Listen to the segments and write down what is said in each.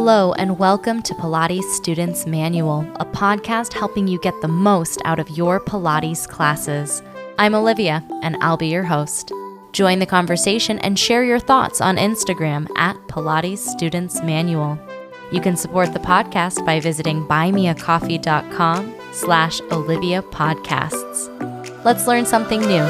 Hello, and welcome to Pilates Students Manual, a podcast helping you get the most out of your Pilates classes. I'm Olivia, and I'll be your host. Join the conversation and share your thoughts on Instagram at Pilates Students Manual. You can support the podcast by visiting buymeacoffee.com/Olivia Podcasts. Let's learn something new.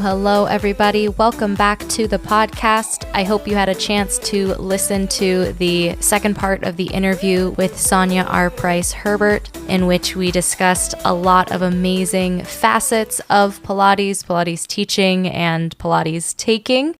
Hello, everybody. Welcome back to the podcast. I hope you had a chance to listen to the second part of the interview with Sonia R. Price Herbert, in which we discussed a lot of amazing facets of Pilates teaching, and Pilates taking.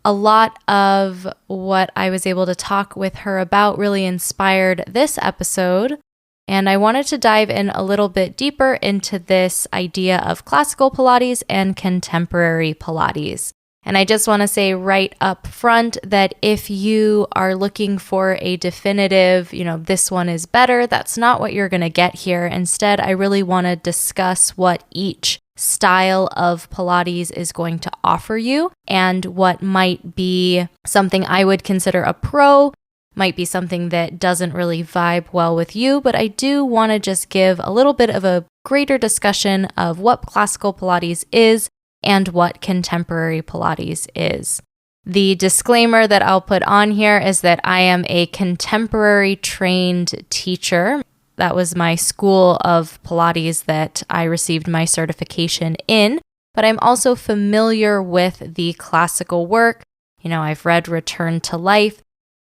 A lot of what I was able to talk with her about really inspired this episode. And I wanted to dive in a little bit deeper into this idea of classical Pilates and contemporary Pilates. And I just want to say right up front that if you are looking for a definitive, this one is better, that's not what you're going to get here. Instead, I really want to discuss what each style of Pilates is going to offer you and what might be something I would consider a pro, might be something that doesn't really vibe well with you, but I do want to just give a little bit of a greater discussion of what classical Pilates is and what contemporary Pilates is. The disclaimer that I'll put on here is that I am a contemporary trained teacher. That was my school of Pilates that I received my certification in, but I'm also familiar with the classical work. I've read Return to Life.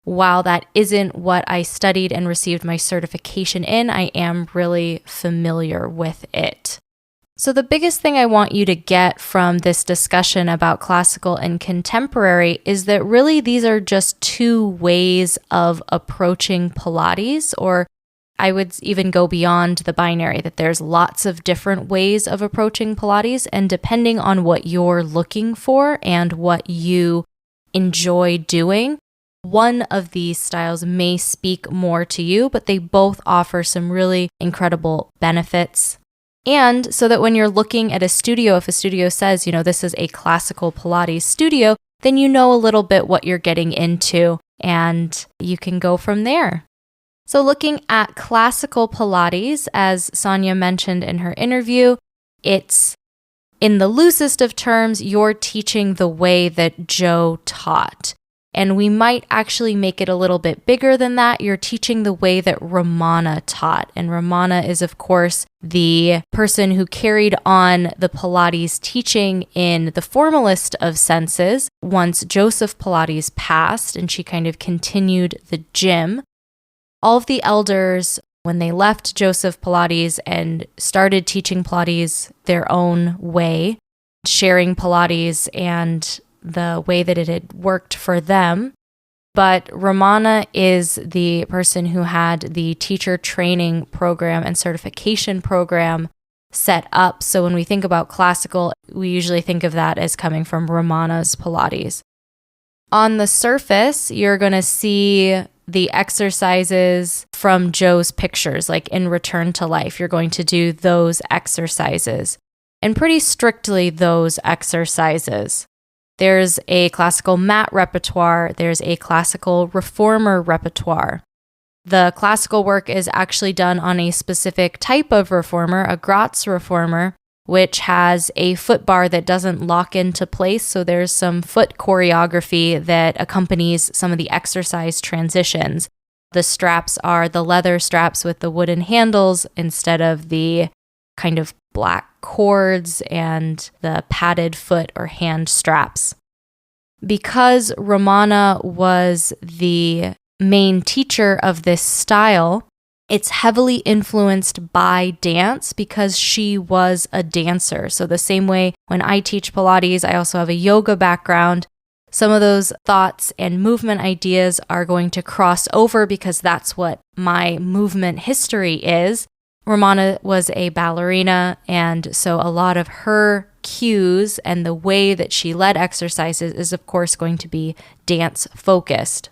While that isn't what I studied and received my certification in, I am really familiar with it. So the biggest thing I want you to get from this discussion about classical and contemporary is that really these are just two ways of approaching Pilates, or I would even go beyond the binary, that there's lots of different ways of approaching Pilates, and depending on what you're looking for and what you enjoy doing, one of these styles may speak more to you, but they both offer some really incredible benefits. And so that when you're looking at a studio, if a studio says, this is a classical Pilates studio, then you know a little bit what you're getting into and you can go from there. So looking at classical Pilates, as Sonia mentioned in her interview, it's in the loosest of terms, you're teaching the way that Joe taught. And we might actually make it a little bit bigger than that. You're teaching the way that Ramana taught. And Ramana is, of course, the person who carried on the Pilates teaching in the formalist of senses once Joseph Pilates passed, and she kind of continued the gym. All of the elders, when they left Joseph Pilates and started teaching Pilates their own way, sharing Pilates and the way that it had worked for them. But Ramana is the person who had the teacher training program and certification program set up. So when we think about classical, we usually think of that as coming from Ramana's Pilates. On the surface, you're going to see the exercises from Joe's pictures, like in Return to Life. You're going to do those exercises, and pretty strictly those exercises. There's a classical mat repertoire. There's a classical reformer repertoire. The classical work is actually done on a specific type of reformer, a Gratz reformer, which has a foot bar that doesn't lock into place. So there's some foot choreography that accompanies some of the exercise transitions. The straps are the leather straps with the wooden handles instead of the kind of black cords and the padded foot or hand straps. Because Ramana was the main teacher of this style, it's heavily influenced by dance because she was a dancer. So the same way when I teach Pilates, I also have a yoga background. Some of those thoughts and movement ideas are going to cross over because that's what my movement history is. Ramana was a ballerina, and so a lot of her cues and the way that she led exercises is, of course, going to be dance focused.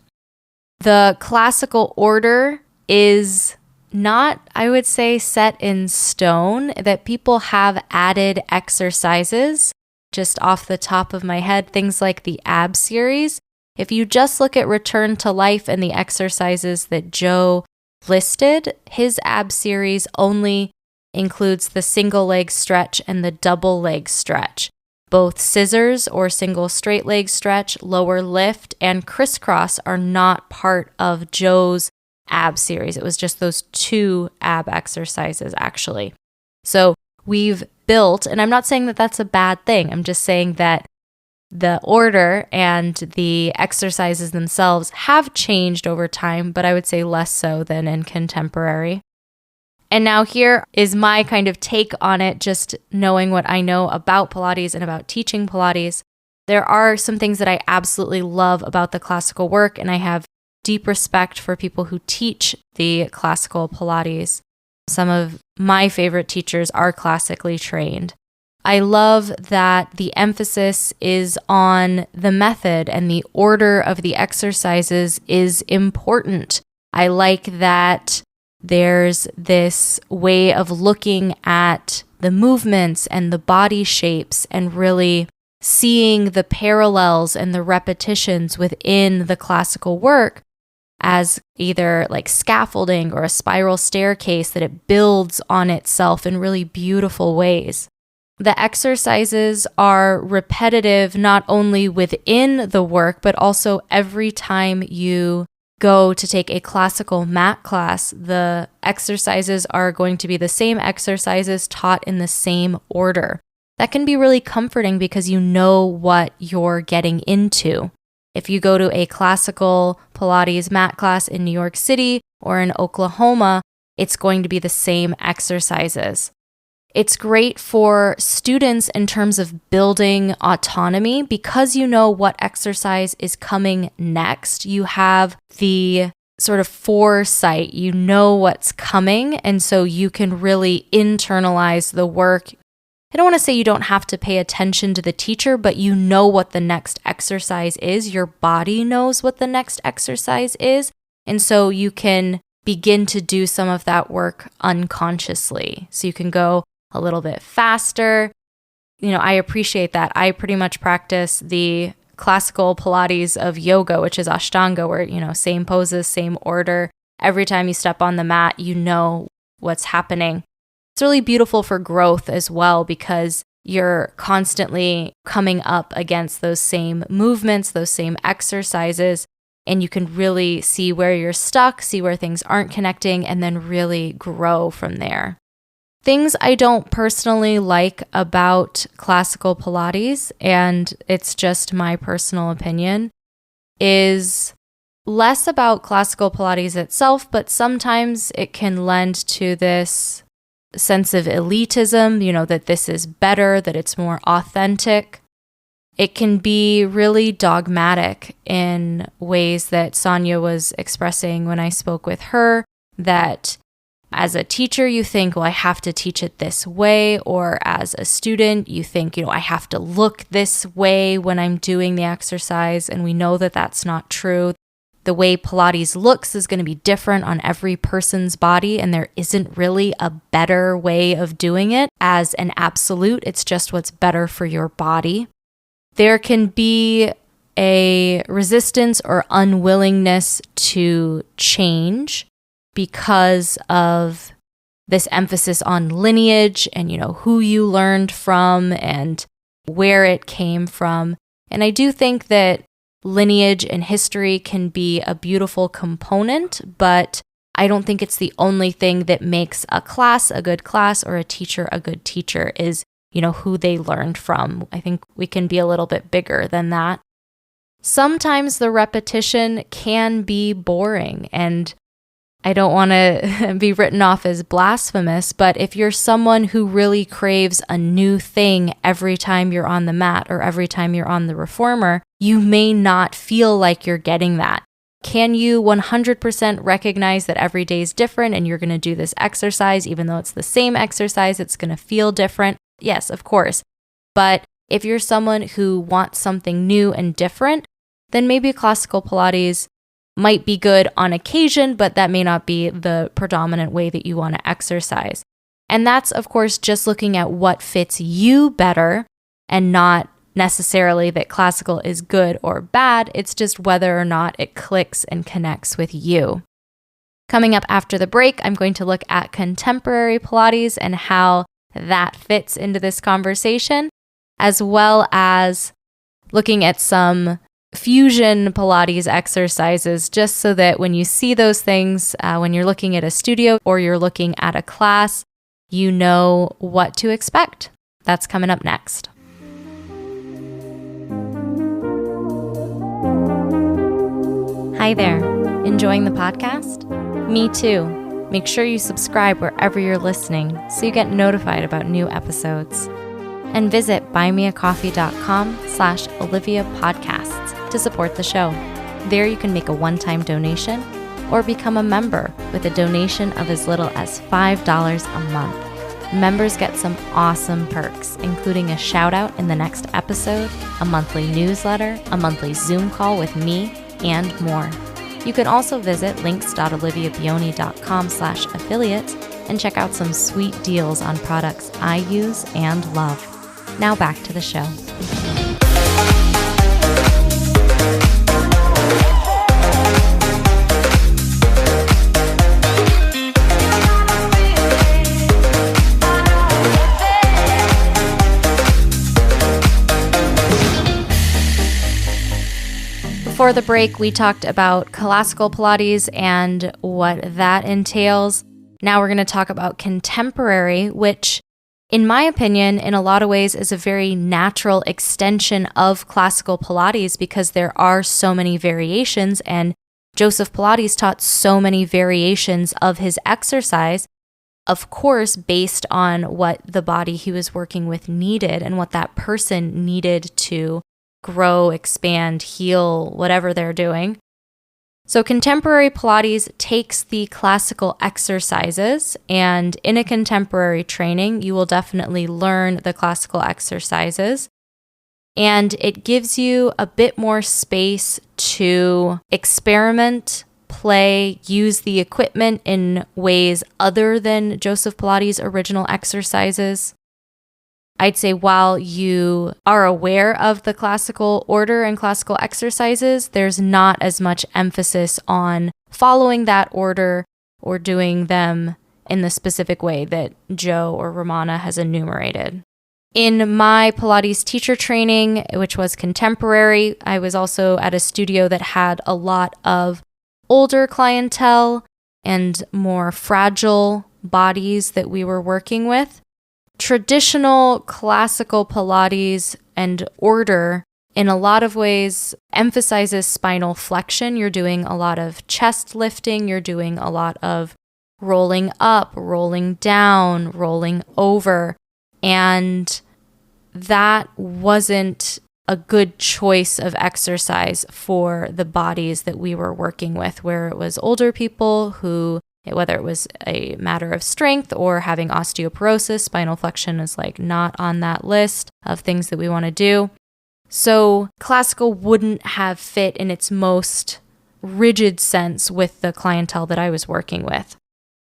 The classical order is not, I would say, set in stone, that people have added exercises. Just off the top of my head, things like the ab series. If you just look at Return to Life and the exercises that Joe listed, his ab series only includes the single leg stretch and the double leg stretch. Both scissors or single straight leg stretch, lower lift, and crisscross are not part of Joe's ab series. It was just those 2 ab exercises, actually. So we've built, and I'm not saying that that's a bad thing. I'm just saying that the order and the exercises themselves have changed over time, but I would say less so than in contemporary. And now here is my kind of take on it, just knowing what I know about Pilates and about teaching Pilates. There are some things that I absolutely love about the classical work, and I have deep respect for people who teach the classical Pilates. Some of my favorite teachers are classically trained. I love that the emphasis is on the method and the order of the exercises is important. I like that there's this way of looking at the movements and the body shapes and really seeing the parallels and the repetitions within the classical work as either like scaffolding or a spiral staircase, that it builds on itself in really beautiful ways. The exercises are repetitive not only within the work, but also every time you go to take a classical mat class, the exercises are going to be the same exercises taught in the same order. That can be really comforting because you know what you're getting into. If you go to a classical Pilates mat class in New York City or in Oklahoma, it's going to be the same exercises. It's great for students in terms of building autonomy because you know what exercise is coming next. You have the sort of foresight, you know what's coming, and so you can really internalize the work. I don't want to say you don't have to pay attention to the teacher, but you know what the next exercise is. Your body knows what the next exercise is, and so you can begin to do some of that work unconsciously. So you can go a little bit faster. I appreciate that. I pretty much practice the classical Pilates of yoga, which is Ashtanga, where, same poses, same order. Every time you step on the mat, you know what's happening. It's really beautiful for growth as well because you're constantly coming up against those same movements, those same exercises, and you can really see where you're stuck, see where things aren't connecting, and then really grow from there. Things I don't personally like about classical Pilates, and it's just my personal opinion, is less about classical Pilates itself, but sometimes it can lend to this sense of elitism, that this is better, that it's more authentic. It can be really dogmatic in ways that Sonia was expressing when I spoke with her, that as a teacher, you think, well, I have to teach it this way, or as a student, you think, I have to look this way when I'm doing the exercise, and we know that that's not true. The way Pilates looks is going to be different on every person's body, and there isn't really a better way of doing it as an absolute. It's just what's better for your body. There can be a resistance or unwillingness to change because of this emphasis on lineage and, who you learned from and where it came from. And I do think that lineage and history can be a beautiful component, but I don't think it's the only thing that makes a class a good class or a teacher a good teacher is, who they learned from. I think we can be a little bit bigger than that. Sometimes the repetition can be boring, and I don't want to be written off as blasphemous, but if you're someone who really craves a new thing every time you're on the mat or every time you're on the reformer, you may not feel like you're getting that. Can you 100% recognize that every day is different and you're going to do this exercise, even though it's the same exercise, it's going to feel different? Yes, of course. But if you're someone who wants something new and different, then maybe classical Pilates might be good on occasion, but that may not be the predominant way that you want to exercise. And that's, of course, just looking at what fits you better and not necessarily that classical is good or bad. It's just whether or not it clicks and connects with you. Coming up after the break, I'm going to look at contemporary Pilates and how that fits into this conversation, as well as looking at some fusion Pilates exercises, just so that when you see those things, when you're looking at a studio or you're looking at a class, you know what to expect. That's coming up next. Hi there. Enjoying the podcast? Me too. Make sure you subscribe wherever you're listening so you get notified about new episodes. And visit buymeacoffee.com/Olivia Podcasts to support the show. There you can make a one-time donation or become a member with a donation of as little as $5 a month. Members get some awesome perks, including a shout out in the next episode, a monthly newsletter, a monthly Zoom call with me, and more. You can also visit links.oliviabioni.com/affiliates and check out some sweet deals on products I use and love. Now back to the show. Before the break, we talked about classical Pilates and what that entails. Now we're going to talk about contemporary, which, in my opinion, in a lot of ways is a very natural extension of classical Pilates because there are so many variations, and Joseph Pilates taught so many variations of his exercise, of course, based on what the body he was working with needed and what that person needed to grow, expand, heal, whatever they're doing. So contemporary Pilates takes the classical exercises, and in a contemporary training, you will definitely learn the classical exercises, and it gives you a bit more space to experiment, play, use the equipment in ways other than Joseph Pilates' original exercises. I'd say while you are aware of the classical order and classical exercises, there's not as much emphasis on following that order or doing them in the specific way that Joe or Romana has enumerated. In my Pilates teacher training, which was contemporary, I was also at a studio that had a lot of older clientele and more fragile bodies that we were working with. Traditional classical Pilates and order, in a lot of ways, emphasizes spinal flexion. You're doing a lot of chest lifting. You're doing a lot of rolling up, rolling down, rolling over. And that wasn't a good choice of exercise for the bodies that we were working with, where it was older people who, whether it was a matter of strength or having osteoporosis, spinal flexion is like not on that list of things that we want to do. So classical wouldn't have fit in its most rigid sense with the clientele that I was working with.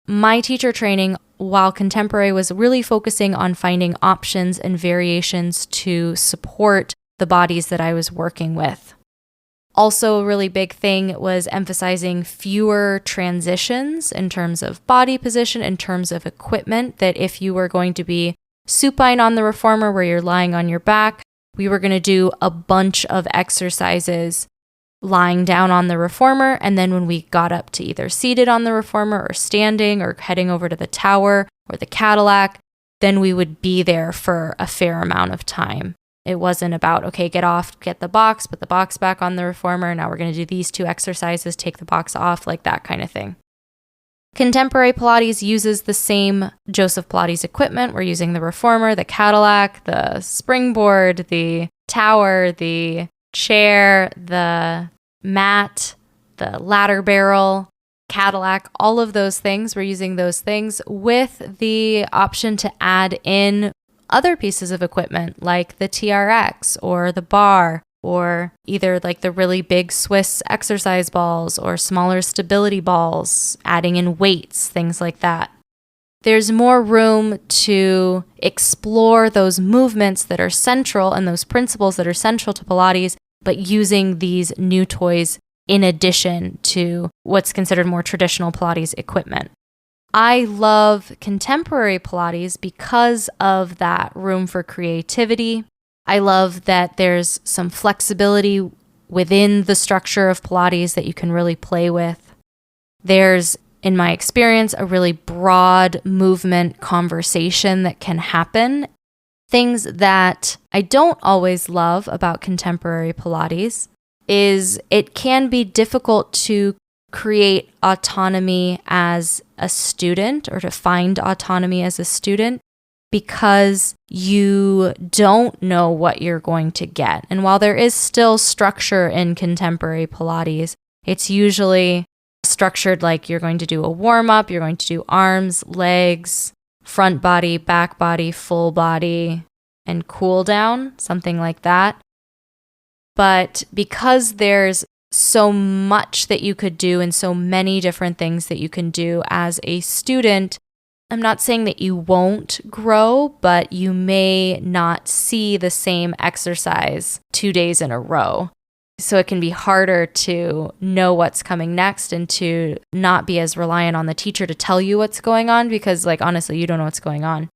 My teacher training, while contemporary, was really focusing on finding options and variations to support the bodies that I was working with. Also, a really big thing was emphasizing fewer transitions in terms of body position, in terms of equipment, that if you were going to be supine on the reformer where you're lying on your back, we were going to do a bunch of exercises lying down on the reformer. And then when we got up to either seated on the reformer or standing or heading over to the tower or the Cadillac, then we would be there for a fair amount of time. It wasn't about, okay, get off, get the box, put the box back on the reformer. Now we're going to do these two exercises, take the box off, like that kind of thing. Contemporary Pilates uses the same Joseph Pilates equipment. We're using the reformer, the Cadillac, the springboard, the tower, the chair, the mat, the ladder barrel, Cadillac, all of those things. We're using those things with the option to add in other pieces of equipment like the TRX or the bar or either like the really big Swiss exercise balls or smaller stability balls, adding in weights, things like that. There's more room to explore those movements that are central and those principles that are central to Pilates, but using these new toys in addition to what's considered more traditional Pilates equipment. I love contemporary Pilates because of that room for creativity. I love that there's some flexibility within the structure of Pilates that you can really play with. There's, in my experience, a really broad movement conversation that can happen. Things that I don't always love about contemporary Pilates is it can be difficult to create autonomy as a student or to find autonomy as a student because you don't know what you're going to get. And while there is still structure in contemporary Pilates, it's usually structured like you're going to do a warm-up, you're going to do arms, legs, front body, back body, full body, and cool down, something like that. But because there's so much that you could do and so many different things that you can do as a student, I'm not saying that you won't grow, but you may not see the same exercise 2 days in a row. So it can be harder to know what's coming next and to not be as reliant on the teacher to tell you what's going on because, like, honestly, you don't know what's going on.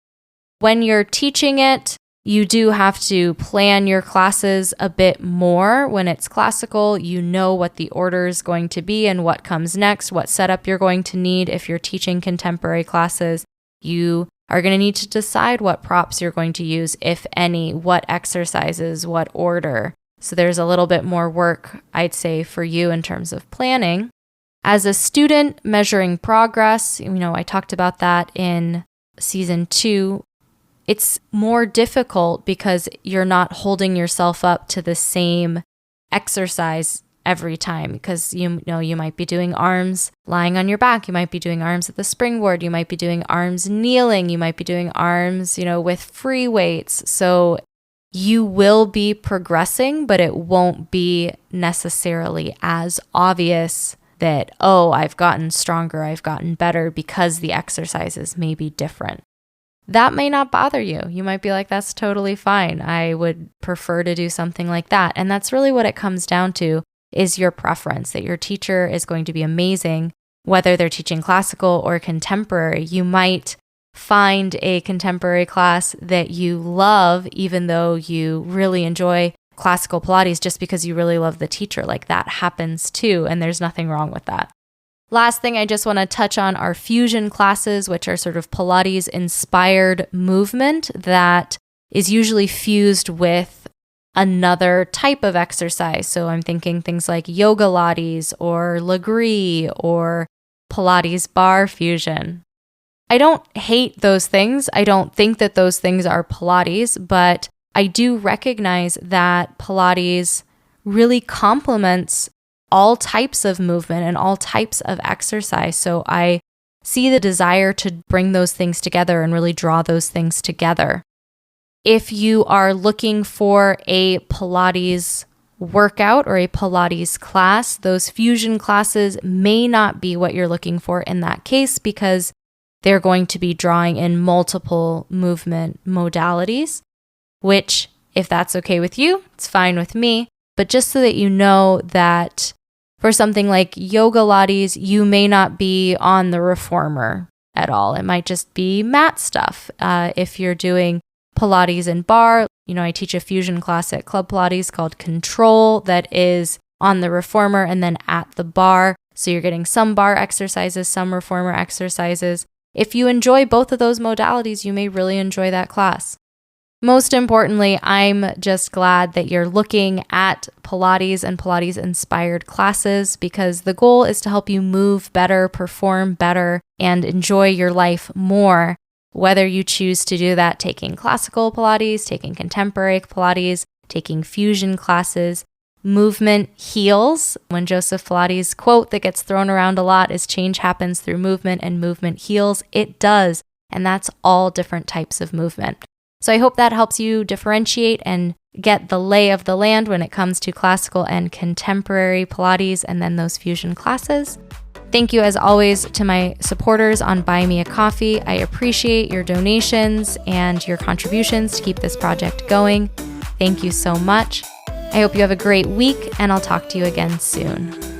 When you're teaching it, you do have to plan your classes a bit more. When it's classical, you know what the order is going to be and what comes next, what setup you're going to need. If you're teaching contemporary classes, you are going to need to decide what props you're going to use, if any, what exercises, what order. So there's a little bit more work, I'd say, for you in terms of planning. As a student, measuring progress, I talked about that in season 2. It's more difficult because you're not holding yourself up to the same exercise every time because you might be doing arms lying on your back, you might be doing arms at the springboard, you might be doing arms kneeling, you might be doing arms, with free weights. So you will be progressing, but it won't be necessarily as obvious that, I've gotten stronger, I've gotten better because the exercises may be different. That may not bother you. You might be like, that's totally fine. I would prefer to do something like that. And that's really what it comes down to, is your preference, that your teacher is going to be amazing, whether they're teaching classical or contemporary. You might find a contemporary class that you love, even though you really enjoy classical Pilates just because you really love the teacher. Like, that happens too, and there's nothing wrong with that. Last thing I just want to touch on are fusion classes, which are sort of Pilates-inspired movement that is usually fused with another type of exercise. So I'm thinking things like yoga lattes or Legree or Pilates bar fusion. I don't hate those things. I don't think that those things are Pilates, but I do recognize that Pilates really complements all types of movement and all types of exercise. So I see the desire to bring those things together and really draw those things together. If you are looking for a Pilates workout or a Pilates class, those fusion classes may not be what you're looking for in that case because they're going to be drawing in multiple movement modalities, which, if that's okay with you, it's fine with me. But just so that you know that for something like yoga lattes, you may not be on the reformer at all. It might just be mat stuff. If you're doing Pilates and bar, I teach a fusion class at Club Pilates called Control that is on the reformer and then at the bar. So you're getting some bar exercises, some reformer exercises. If you enjoy both of those modalities, you may really enjoy that class. Most importantly, I'm just glad that you're looking at Pilates and Pilates-inspired classes because the goal is to help you move better, perform better, and enjoy your life more, whether you choose to do that taking classical Pilates, taking contemporary Pilates, taking fusion classes. Movement heals. When Joseph Pilates' quote that gets thrown around a lot is change happens through movement and movement heals. It does, and that's all different types of movement. So I hope that helps you differentiate and get the lay of the land when it comes to classical and contemporary Pilates and then those fusion classes. Thank you, as always, to my supporters on Buy Me a Coffee. I appreciate your donations and your contributions to keep this project going. Thank you so much. I hope you have a great week, and I'll talk to you again soon.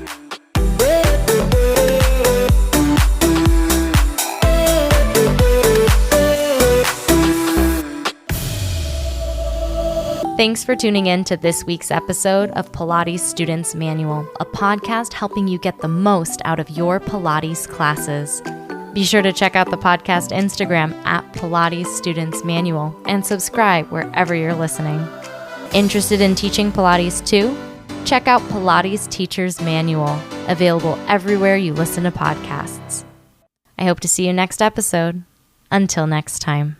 Thanks for tuning in to this week's episode of Pilates Students Manual, a podcast helping you get the most out of your Pilates classes. Be sure to check out the podcast Instagram at Pilates Students Manual and subscribe wherever you're listening. Interested in teaching Pilates too? Check out Pilates Teacher's Manual, available everywhere you listen to podcasts. I hope to see you next episode. Until next time.